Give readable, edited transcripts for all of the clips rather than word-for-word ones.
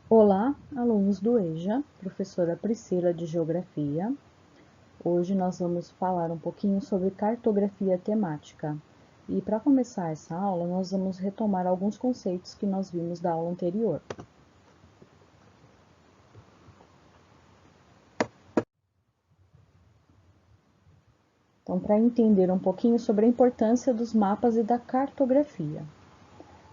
Olá, alunos do EJA, professora Priscila de Geografia. Hoje nós vamos falar um pouquinho sobre cartografia temática. E para começar essa aula, nós vamos retomar alguns conceitos que nós vimos da aula anterior. Então, para entender um pouquinho sobre a importância dos mapas e da cartografia.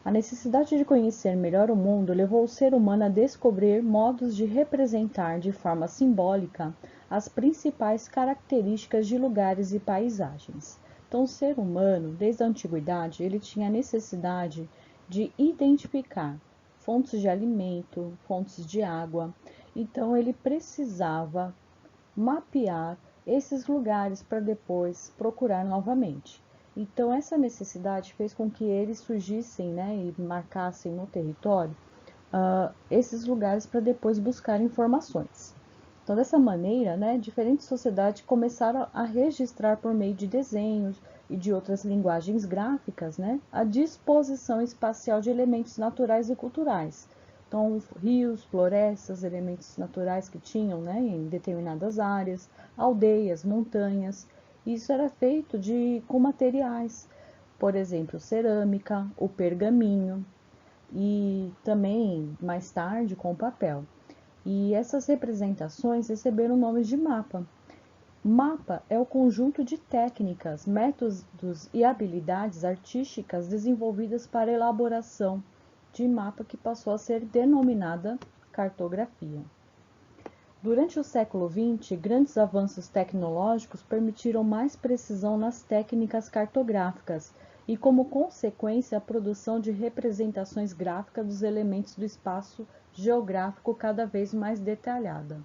A necessidade de conhecer melhor o mundo levou o ser humano a descobrir modos de representar de forma simbólica as principais características de lugares e paisagens. Então, o ser humano, desde a antiguidade, ele tinha a necessidade de identificar fontes de alimento, fontes de água. Então, ele precisava mapear esses lugares para depois procurar novamente. Então, essa necessidade fez com que eles surgissem, né, e marcassem no território esses lugares para depois buscar informações. Então, dessa maneira, né, diferentes sociedades começaram a registrar por meio de desenhos e de outras linguagens gráficas, né, a disposição espacial de elementos naturais e culturais. Então, rios, florestas, elementos naturais que tinham, né, em determinadas áreas, aldeias, montanhas. Isso era feito com materiais, por exemplo, cerâmica, o pergaminho e também mais tarde com papel. E essas representações receberam nomes de mapa. Mapa é o conjunto de técnicas, métodos e habilidades artísticas desenvolvidas para a elaboração de mapa que passou a ser denominada cartografia. Durante o século XX, grandes avanços tecnológicos permitiram mais precisão nas técnicas cartográficas e, como consequência, a produção de representações gráficas dos elementos do espaço geográfico cada vez mais detalhada.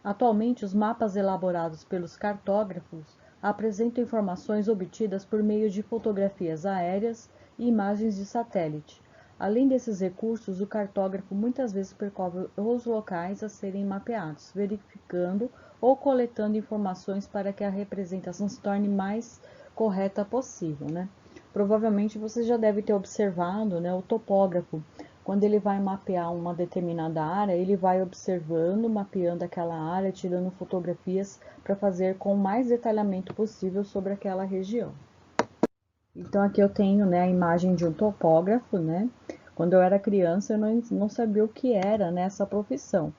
Atualmente, os mapas elaborados pelos cartógrafos apresentam informações obtidas por meio de fotografias aéreas e imagens de satélite. Além desses recursos, o cartógrafo muitas vezes percorre os locais a serem mapeados, verificando ou coletando informações para que a representação se torne mais correta possível, né? Provavelmente você já deve ter observado, né, o topógrafo. Quando ele vai mapear uma determinada área, ele vai observando, mapeando aquela área, tirando fotografias para fazer com o mais detalhamento possível sobre aquela região. Então aqui eu tenho, né, a imagem de um topógrafo, né? Quando eu era criança eu não sabia o que era, né, essa profissão,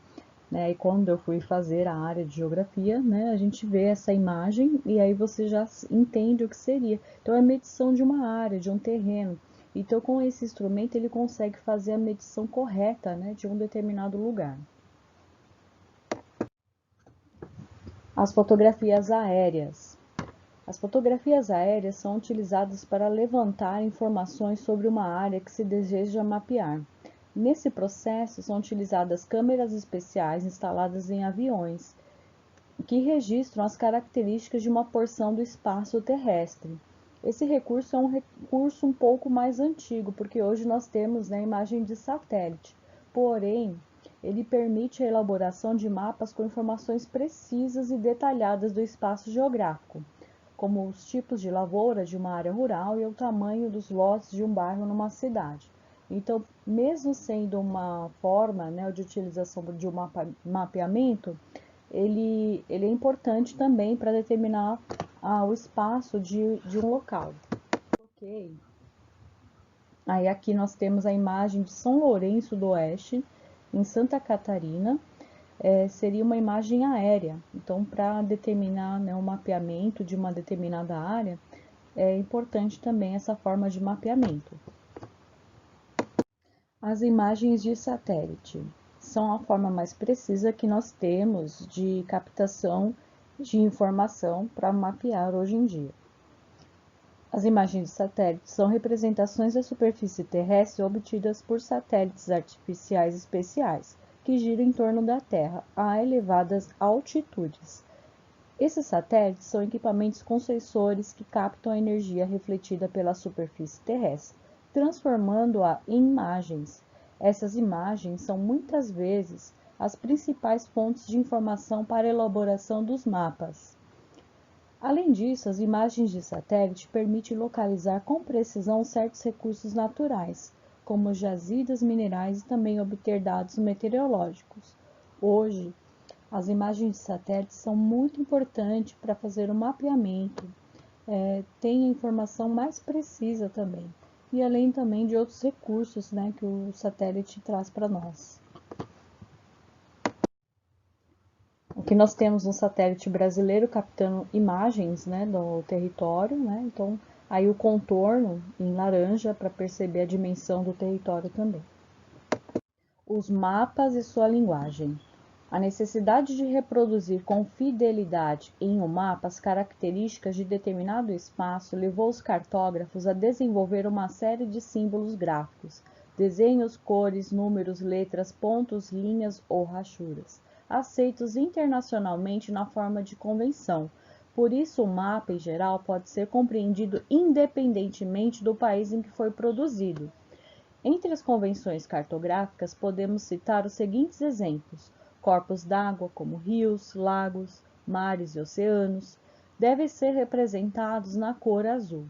né? E quando eu fui fazer a área de geografia, né, a gente vê essa imagem e aí você já entende o que seria. Então é medição de uma área, de um terreno. Então com esse instrumento ele consegue fazer a medição correta, né, de um determinado lugar. As fotografias aéreas. As fotografias aéreas são utilizadas para levantar informações sobre uma área que se deseja mapear. Nesse processo, são utilizadas câmeras especiais instaladas em aviões, que registram as características de uma porção do espaço terrestre. Esse recurso é um recurso um pouco mais antigo, porque hoje nós temos, né, imagem de satélite. Porém, ele permite a elaboração de mapas com informações precisas e detalhadas do espaço geográfico, como os tipos de lavoura de uma área rural e o tamanho dos lotes de um bairro numa cidade. Então, mesmo sendo uma forma, né, de utilização de um mapeamento, ele é importante também para determinar o espaço de um local. Ok. Aí aqui nós temos a imagem de São Lourenço do Oeste, em Santa Catarina. Seria uma imagem aérea. Então, para determinar, né, o mapeamento de uma determinada área, é importante também essa forma de mapeamento. As imagens de satélite são a forma mais precisa que nós temos de captação de informação para mapear hoje em dia. As imagens de satélite são representações da superfície terrestre obtidas por satélites artificiais especiais, que giram em torno da Terra a elevadas altitudes. Esses satélites são equipamentos com sensores que captam a energia refletida pela superfície terrestre, transformando-a em imagens. Essas imagens são muitas vezes as principais fontes de informação para a elaboração dos mapas. Além disso, as imagens de satélite permitem localizar com precisão certos recursos naturais, como jazidas minerais e também obter dados meteorológicos. Hoje, as imagens de satélite são muito importantes para fazer o mapeamento, tem a informação mais precisa também, e além também de outros recursos, né, que o satélite traz para nós. Aqui nós temos um satélite brasileiro captando imagens, né, do território, né, então aí o contorno em laranja para perceber a dimensão do território também. Os mapas e sua linguagem. A necessidade de reproduzir com fidelidade em um mapa as características de determinado espaço levou os cartógrafos a desenvolver uma série de símbolos gráficos, desenhos, cores, números, letras, pontos, linhas ou rachuras, aceitos internacionalmente na forma de convenção. Por isso, o mapa, em geral, pode ser compreendido independentemente do país em que foi produzido. Entre as convenções cartográficas, podemos citar os seguintes exemplos: corpos d'água, como rios, lagos, mares e oceanos, devem ser representados na cor azul,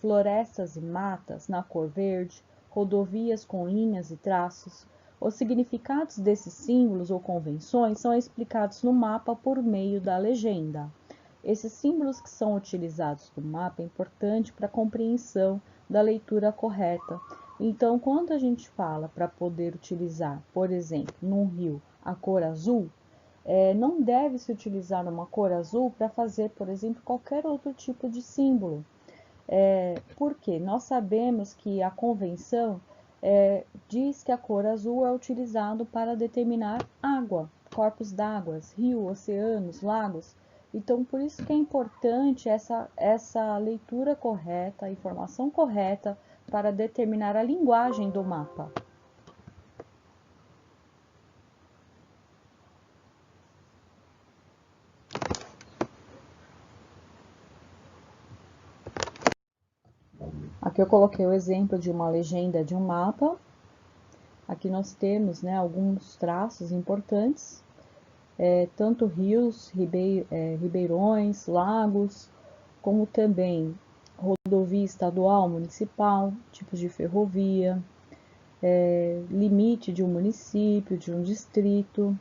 florestas e matas na cor verde, rodovias com linhas e traços. Os significados desses símbolos ou convenções são explicados no mapa por meio da legenda. Esses símbolos que são utilizados no mapa é importante para a compreensão da leitura correta. Então, quando a gente fala para poder utilizar, por exemplo, num rio, a cor azul, não deve se utilizar uma cor azul para fazer, por exemplo, qualquer outro tipo de símbolo. Porque nós sabemos que a convenção diz que a cor azul é utilizado para determinar água, corpos d'água, rios, oceanos, lagos. Então, por isso que é importante essa leitura correta, a informação correta para determinar a linguagem do mapa. Aqui eu coloquei o exemplo de uma legenda de um mapa. Aqui nós temos, né, alguns traços importantes, tanto rios, ribeirões, lagos, como também rodovia estadual, municipal, tipos de ferrovia, limite de um município, de um distrito,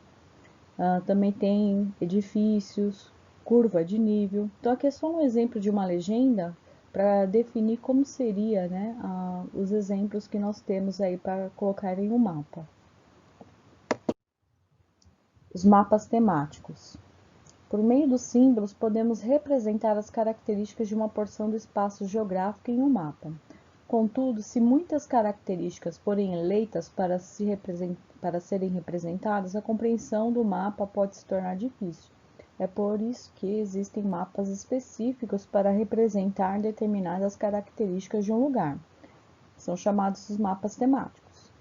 também tem edifícios, curva de nível. Então aqui é só um exemplo de uma legenda para definir como seria, né, os exemplos que nós temos aí para colocar em um mapa. Os mapas temáticos. Por meio dos símbolos, podemos representar as características de uma porção do espaço geográfico em um mapa. Contudo, se muitas características forem eleitas para serem representadas, a compreensão do mapa pode se tornar difícil. É por isso que existem mapas específicos para representar determinadas características de um lugar. São chamados os mapas temáticos.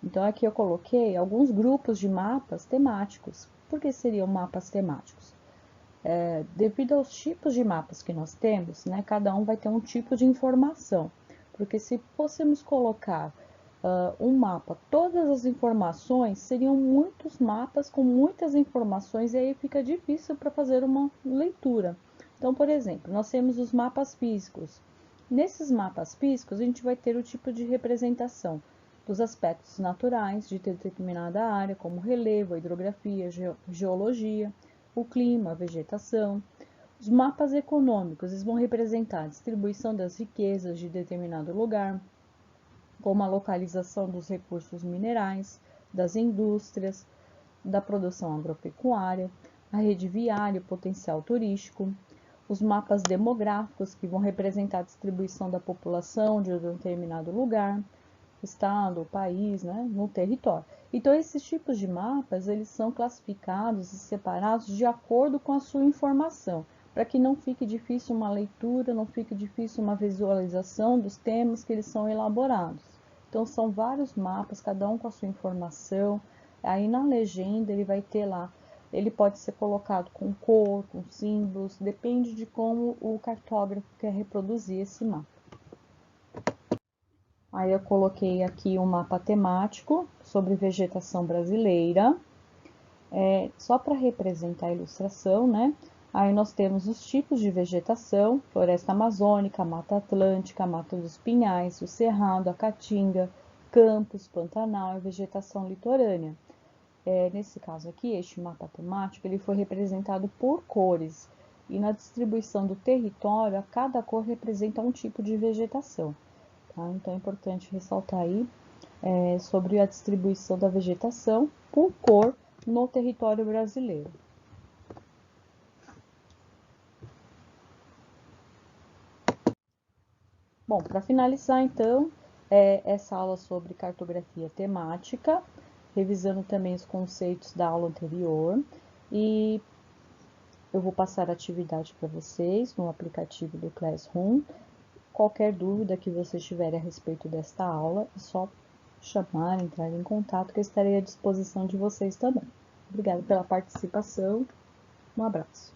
Então, aqui eu coloquei alguns grupos de mapas temáticos. Por que seriam mapas temáticos? Devido aos tipos de mapas que nós temos, né, cada um vai ter um tipo de informação. Porque se fôssemos colocar um mapa, todas as informações, seriam muitos mapas com muitas informações e aí fica difícil para fazer uma leitura. Então, por exemplo, nós temos os mapas físicos. Nesses mapas físicos, a gente vai ter o tipo de representação dos aspectos naturais de determinada área, como relevo, hidrografia, geologia, o clima, a vegetação. Os mapas econômicos, eles vão representar a distribuição das riquezas de determinado lugar, como a localização dos recursos minerais, das indústrias, da produção agropecuária, a rede viária, o potencial turístico. Os mapas demográficos, que vão representar a distribuição da população de um determinado lugar, estado, país, né, no território. Então, esses tipos de mapas, eles são classificados e separados de acordo com a sua informação, para que não fique difícil uma leitura, não fique difícil uma visualização dos temas que eles são elaborados. Então, são vários mapas, cada um com a sua informação. Aí, na legenda, ele vai ter lá, ele pode ser colocado com cor, com símbolos, depende de como o cartógrafo quer reproduzir esse mapa. Aí eu coloquei aqui um mapa temático sobre vegetação brasileira, só para representar a ilustração, né? Aí nós temos os tipos de vegetação: floresta amazônica, mata atlântica, mata dos pinhais, o cerrado, a caatinga, campos, Pantanal e vegetação litorânea. Nesse caso aqui, este mapa temático, ele foi representado por cores, e na distribuição do território, cada cor representa um tipo de vegetação. Tá? Então é importante ressaltar aí sobre a distribuição da vegetação por cor no território brasileiro. Bom, para finalizar então, essa aula sobre cartografia temática, revisando também os conceitos da aula anterior, e eu vou passar a atividade para vocês no aplicativo do Classroom. Qualquer dúvida que vocês tiverem a respeito desta aula, é só chamar, entrar em contato, que eu estarei à disposição de vocês também. Obrigada pela participação, um abraço.